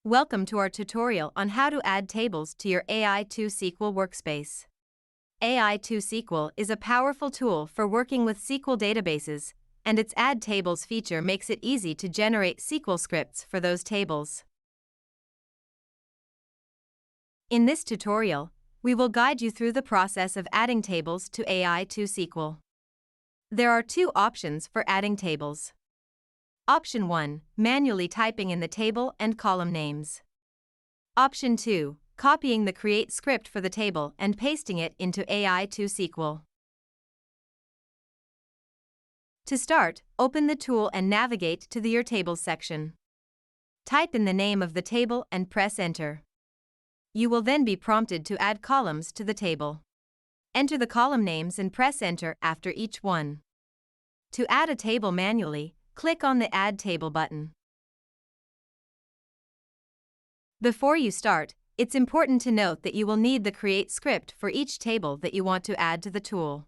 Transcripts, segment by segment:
Welcome to our tutorial on how to add tables to your AI2SQL workspace. AI2SQL is a powerful tool for working with SQL databases, and its Add Tables feature makes it easy to generate SQL scripts for those tables. In this tutorial, we will guide you through the process of adding tables to AI2SQL. There are two options for adding tables. Option 1, manually typing in the table and column names. Option 2, copying the create script for the table and pasting it into AI2SQL. To start, open the tool and navigate to the Your Tables section. Type in the name of the table and press Enter. You will then be prompted to add columns to the table. Enter the column names and press Enter after each one. To add a table manually, click on the Add Table button. Before you start, it's important to note that you will need the create script for each table that you want to add to the tool.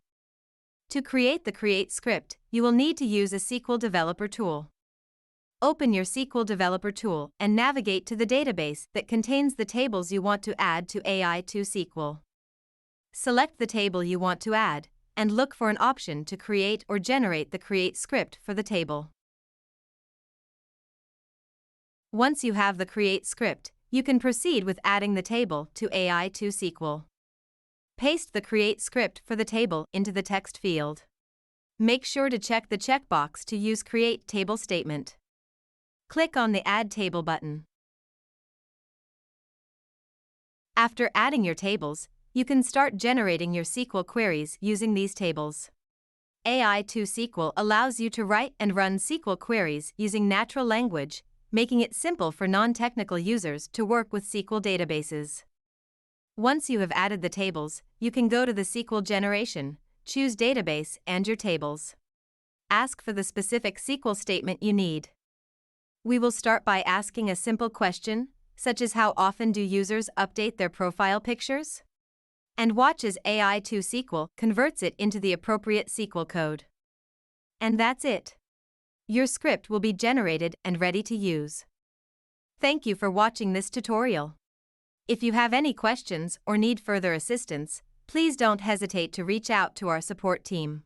To create the create script, you will need to use a SQL Developer tool. Open your SQL Developer tool and navigate to the database that contains the tables you want to add to AI2SQL. Select the table you want to add, and look for an option to create or generate the create script for the table. Once you have the create script, you can proceed with adding the table to AI2SQL. Paste the create script for the table into the text field. Make sure to check the checkbox to use create table statement. Click on the Add Table button. After adding your tables, you can start generating your SQL queries using these tables. AI2SQL allows you to write and run SQL queries using natural language, making it simple for non-technical users to work with SQL databases. Once you have added the tables, you can go to the SQL generation, choose Database and your tables. Ask for the specific SQL statement you need. We will start by asking a simple question, such as how often do users update their profile pictures? And watch as AI2SQL converts it into the appropriate SQL code. And that's it. Your script will be generated and ready to use. Thank you for watching this tutorial. If you have any questions or need further assistance, please don't hesitate to reach out to our support team.